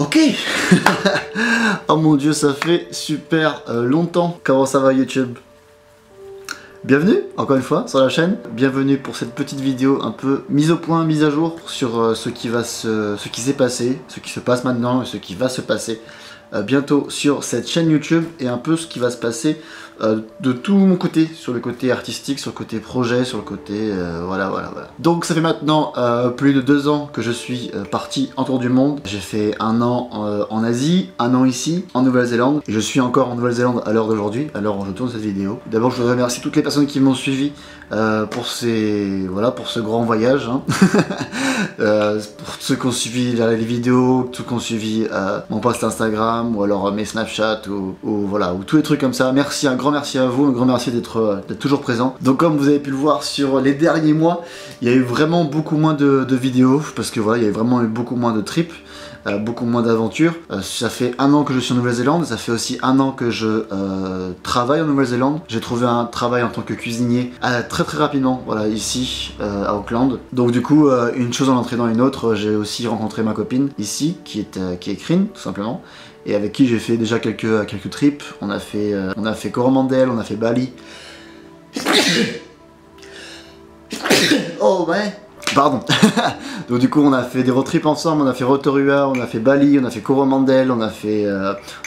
Ok. Oh mon dieu, ça fait super longtemps. Comment ça va YouTube? Bienvenue encore une fois sur la chaîne. Bienvenue pour cette petite vidéo un peu mise au point, mise à jour sur ce qui s'est passé, ce qui se passe maintenant et ce qui va se passer bientôt sur cette chaîne YouTube, et un peu ce qui va se passer de tout mon côté, sur le côté artistique, sur le côté projet, sur le côté voilà. Donc ça fait maintenant plus de 2 ans que je suis parti en tour du monde. J'ai fait 1 an en Asie, 1 an ici en Nouvelle-Zélande, et je suis encore en Nouvelle-Zélande à l'heure d'aujourd'hui, à l'heure où je tourne cette vidéo. D'abord je voudrais remercier toutes les personnes qui m'ont suivi pour ce grand voyage, hein. Pour ceux qui ont suivi les vidéos, ceux qui ont suivi mon post Instagram, ou alors mes Snapchat, ou tous les trucs comme ça. Merci, un grand merci à vous, un grand merci d'être toujours présent. Donc comme vous avez pu le voir sur les derniers mois, il y a eu vraiment beaucoup moins de vidéos, parce que voilà, il y a vraiment eu beaucoup moins de trips, beaucoup moins d'aventures. Ça fait 1 an que je suis en Nouvelle-Zélande, ça fait aussi 1 an que je travaille en Nouvelle-Zélande. J'ai trouvé un travail en tant que cuisinier très rapidement, voilà, ici à Auckland. Donc du coup, une chose en entraînant une autre, j'ai aussi rencontré ma copine ici, qui est Krine, tout simplement, et avec qui j'ai fait déjà quelques trips. On a fait Coromandel, on a fait Bali. Oh ouais. Pardon. Donc du coup on a fait des road trips ensemble, on a fait Rotorua, on a fait Bali, on a fait Coromandel, on a fait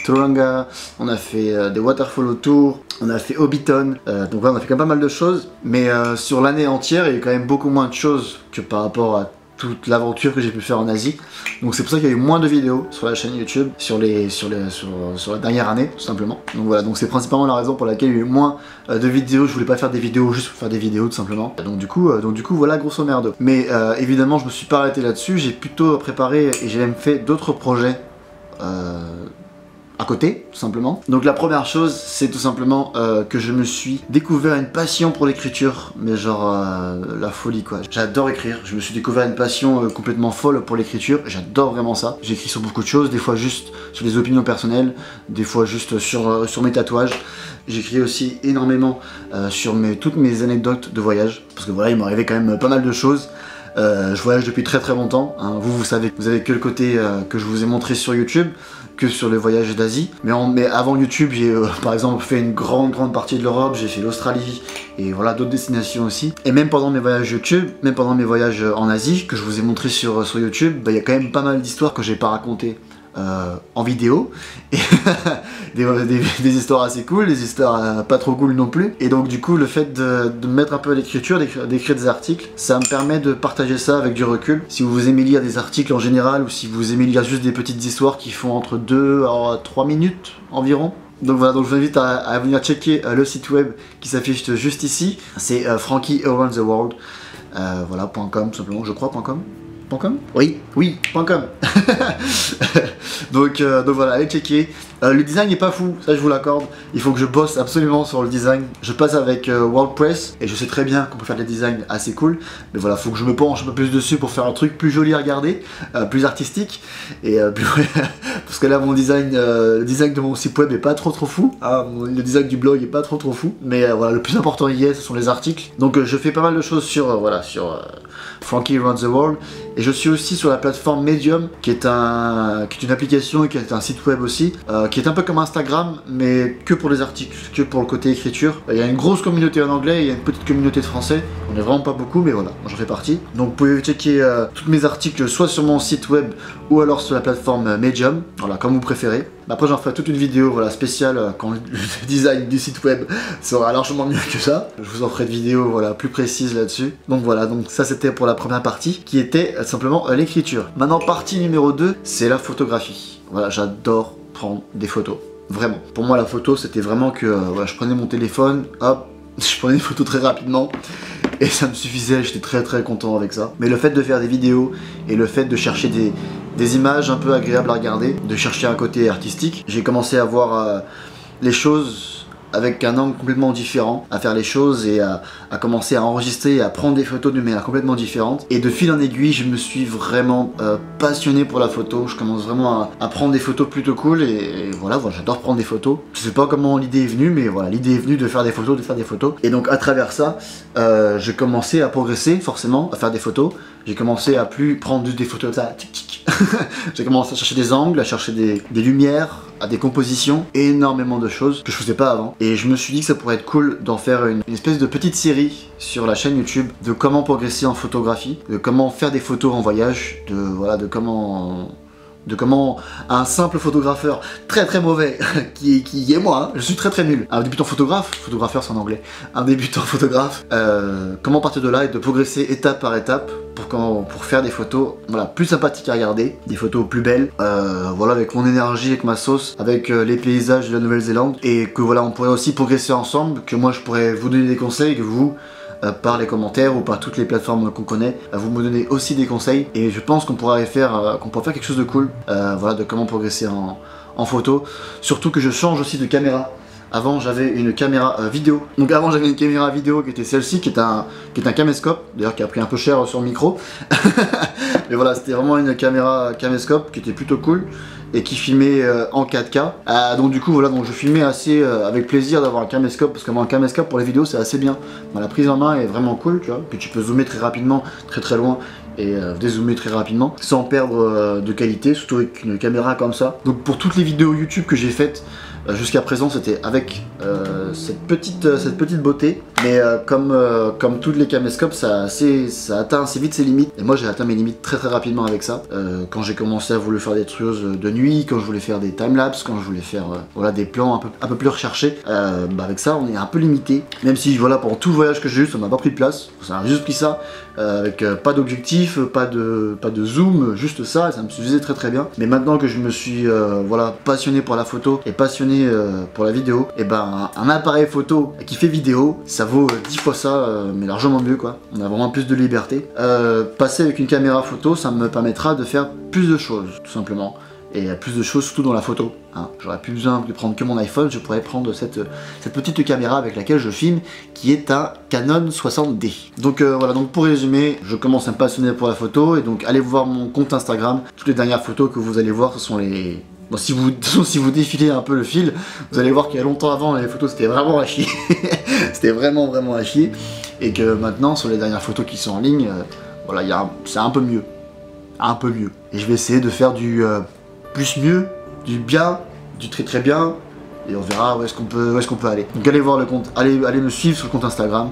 Tauranga, on a fait des waterfall autour, on a fait Hobbiton, donc voilà, on a fait quand même pas mal de choses, mais sur l'année entière il y a eu quand même beaucoup moins de choses que par rapport à toute l'aventure que j'ai pu faire en Asie. Donc c'est pour ça qu'il y a eu moins de vidéos sur la chaîne YouTube sur la dernière année, tout simplement. Donc voilà, donc c'est principalement la raison pour laquelle il y a eu moins de vidéos. Je voulais pas faire des vidéos juste pour faire des vidéos, tout simplement. Donc du coup voilà, grosso merdo. Mais évidemment je me suis pas arrêté là-dessus, j'ai plutôt préparé et j'ai même fait d'autres projets à côté, tout simplement. Donc la première chose, c'est tout simplement que je me suis découvert une passion pour l'écriture, mais genre la folie quoi. J'adore écrire, je me suis découvert une passion complètement folle pour l'écriture, j'adore vraiment ça. J'écris sur beaucoup de choses, des fois juste sur des opinions personnelles, des fois juste sur mes tatouages. J'écris aussi énormément sur toutes mes anecdotes de voyage, parce que voilà, il m'est arrivé quand même pas mal de choses. Je voyage depuis très longtemps, hein. Vous savez, vous avez que le côté que je vous ai montré sur YouTube, que sur le voyage d'Asie. Mais avant YouTube, j'ai par exemple fait une grande partie de l'Europe, j'ai fait l'Australie, et voilà, d'autres destinations aussi. Et même pendant mes voyages YouTube, même pendant mes voyages en Asie, que je vous ai montré sur YouTube, bah, y a quand même pas mal d'histoires que j'ai pas racontées en vidéo, et des histoires assez cool, des histoires pas trop cool non plus. Et donc du coup le fait de me mettre un peu à l'écriture, d'écrire des articles, ça me permet de partager ça avec du recul. Si vous aimez lire des articles en général, ou si vous aimez lire juste des petites histoires qui font entre 2 à 3 minutes environ. Donc voilà, donc je vous invite à venir checker le site web qui s'affiche juste ici. C'est frankiearoundtheworld, voilà, .com tout simplement, je crois, .com. .com? Oui, .com. donc voilà, allez checker. Le design n'est pas fou, ça je vous l'accorde. Il faut que je bosse absolument sur le design. Je passe avec WordPress, et je sais très bien qu'on peut faire des designs assez cool. Mais voilà, faut que je me penche un peu plus dessus pour faire un truc plus joli à regarder, plus artistique. Et parce que là mon design, le design de mon site web est pas trop fou. Le design du blog est pas trop fou. Mais voilà, le plus important y est, ce sont les articles. Donc je fais pas mal de choses sur Frankie Around the World, et je suis aussi sur la plateforme Medium, qui est une application et qui est un site web aussi, qui est un peu comme Instagram, mais que pour les articles, que pour le côté écriture. Il y a une grosse communauté en anglais, et il y a une petite communauté de français. On est vraiment pas beaucoup, mais voilà, moi j'en fais partie. Donc vous pouvez checker tous mes articles soit sur mon site web, ou alors sur la plateforme Medium, voilà, comme vous préférez. Après j'en ferai toute une vidéo, voilà, spéciale quand le design du site web sera largement mieux que ça. Je vous en ferai de vidéos, voilà, plus précises là-dessus. Donc voilà, donc ça c'était pour la première partie, qui était simplement l'écriture. Maintenant, partie numéro 2, c'est la photographie. Voilà, j'adore prendre des photos, vraiment. Pour moi la photo c'était vraiment que voilà, je prenais mon téléphone, hop, je prenais une photo très rapidement, et ça me suffisait, j'étais très content avec ça. Mais le fait de faire des vidéos, et le fait de chercher des images un peu agréables à regarder, de chercher un côté artistique, j'ai commencé à voir les choses avec un angle complètement différent à faire les choses et à commencer à enregistrer et à prendre des photos d'une manière complètement différente. Et de fil en aiguille, je me suis vraiment passionné pour la photo. Je commence vraiment à prendre des photos plutôt cool et voilà, j'adore prendre des photos. Je sais pas comment l'idée est venue, mais voilà, l'idée est venue de faire des photos, Et donc à travers ça, j'ai commencé à progresser forcément, à faire des photos. J'ai commencé à plus prendre juste des photos comme ça, tic tic. J'ai commencé à chercher des angles, à chercher des lumières, à des compositions, énormément de choses que je faisais pas avant. Et je me suis dit que ça pourrait être cool d'en faire une espèce de petite série sur la chaîne YouTube de comment progresser en photographie, de comment faire des photos en voyage, de comment un simple photographeur très mauvais, qui est moi, hein, je suis très nul, un débutant photographeur c'est en anglais, un débutant photographe, comment partir de là et de progresser étape par étape pour faire des photos voilà, plus sympathiques à regarder, des photos plus belles, voilà, avec mon énergie, avec ma sauce, avec les paysages de la Nouvelle-Zélande, et que voilà, on pourrait aussi progresser ensemble, que moi je pourrais vous donner des conseils, que vous par les commentaires ou par toutes les plateformes qu'on connaît, vous me donnez aussi des conseils et je pense qu'on pourrait faire quelque chose de cool, voilà, de comment progresser en photo, surtout que je change aussi de caméra. Avant j'avais une caméra vidéo, donc avant j'avais une caméra vidéo qui était celle-ci, qui est un caméscope, d'ailleurs qui a pris un peu cher sur le micro, mais voilà, c'était vraiment une caméra caméscope qui était plutôt cool et qui filmait en 4K. Donc du coup voilà, donc je filmais assez avec plaisir d'avoir un caméscope, parce que moi un caméscope pour les vidéos c'est assez bien. La prise en main est vraiment cool, tu vois, puis tu peux zoomer très rapidement, très loin, et dézoomer très rapidement sans perdre de qualité, surtout avec une caméra comme ça. Donc pour toutes les vidéos YouTube que j'ai faites jusqu'à présent, c'était avec cette petite beauté, mais comme toutes les caméscopes, ça atteint assez vite ses limites, et moi j'ai atteint mes limites très rapidement avec ça. Quand j'ai commencé à vouloir faire des choses de nuit, quand je voulais faire des timelapses, quand je voulais faire voilà, des plans un peu plus recherchés, avec ça on est un peu limité, même si voilà, pendant tout le voyage que j'ai eu ça m'a pas pris de place, ça m'a juste pris ça, avec pas d'objectif, pas de zoom, juste ça, et ça me suffisait très bien. Mais maintenant que je me suis voilà, passionné pour la photo et passionné pour la vidéo, et ben un appareil photo qui fait vidéo, ça vaut 10 fois ça, mais largement mieux quoi. On a vraiment plus de liberté. Passer avec une caméra photo, ça me permettra de faire plus de choses, tout simplement. Et plus de choses surtout dans la photo, hein. J'aurais plus besoin de prendre que mon iPhone, je pourrais prendre cette petite caméra avec laquelle je filme, qui est un Canon 60D. Donc voilà, donc pour résumer, je commence à me passionner pour la photo, et donc allez voir mon compte Instagram. Toutes les dernières photos que vous allez voir, ce sont les... Bon, si vous défilez un peu le fil, vous allez voir qu'il y a longtemps avant, les photos c'était vraiment à chier. C'était vraiment à chier. Et que maintenant, sur les dernières photos qui sont en ligne, voilà, c'est un peu mieux. Un peu mieux. Et je vais essayer de faire du plus mieux, du bien, du très bien, et on verra où est-ce qu'on peut aller. Donc allez voir le compte, allez me suivre sur le compte Instagram,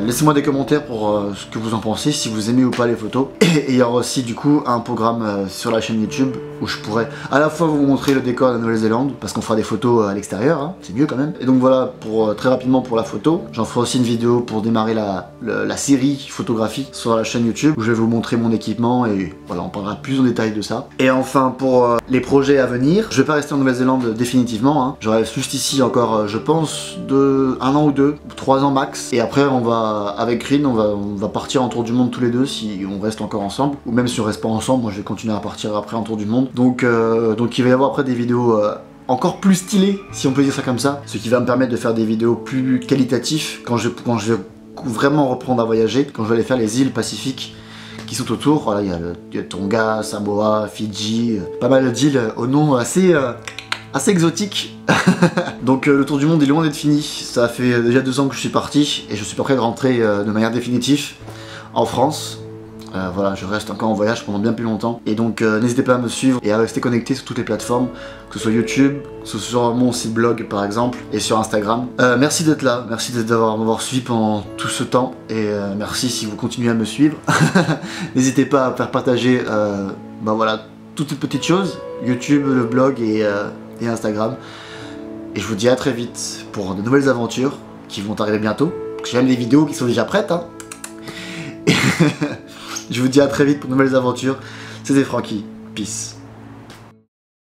laissez-moi des commentaires pour ce que vous en pensez, si vous aimez ou pas les photos, et il y aura aussi du coup un programme sur la chaîne YouTube où je pourrais à la fois vous montrer le décor de la Nouvelle-Zélande, parce qu'on fera des photos à l'extérieur, hein, c'est mieux quand même. Et donc voilà, très rapidement pour la photo, j'en ferai aussi une vidéo pour démarrer la série photographie sur la chaîne YouTube, où je vais vous montrer mon équipement, et voilà, on parlera plus en détail de ça. Et enfin pour les projets à venir, je vais pas rester en Nouvelle-Zélande définitivement, hein. J'aurai juste ici encore, je pense, 1 an ou 2, 3 ans max, et après on va, avec Rin, on va partir en tour du monde tous les deux si on reste encore ensemble, ou même si on reste pas ensemble, moi je vais continuer à partir après en tour du monde. Donc il va y avoir après des vidéos encore plus stylées, si on peut dire ça comme ça, ce qui va me permettre de faire des vidéos plus qualitatives quand je vais vraiment reprendre à voyager, quand je vais aller faire les îles Pacifiques qui sont autour. Voilà, il y a Tonga, Samoa, Fidji, pas mal d'îles au nom assez exotique. Donc le tour du monde est loin d'être fini. Ça fait déjà 2 ans que je suis parti et je suis pas prêt de rentrer de manière définitive en France. Voilà, je reste encore en voyage pendant bien plus longtemps. Et donc n'hésitez pas à me suivre et à rester connecté sur toutes les plateformes, que ce soit YouTube, que ce soit sur mon site blog par exemple, et sur Instagram. Merci d'être là, merci m'avoir suivi pendant tout ce temps, et merci si vous continuez à me suivre. N'hésitez pas à faire partager voilà, toutes ces petites choses, YouTube, le blog et Instagram. Et je vous dis à très vite pour de nouvelles aventures qui vont arriver bientôt. J'ai même des vidéos qui sont déjà prêtes, hein. Je vous dis à très vite pour de nouvelles aventures. C'était Francky. Peace.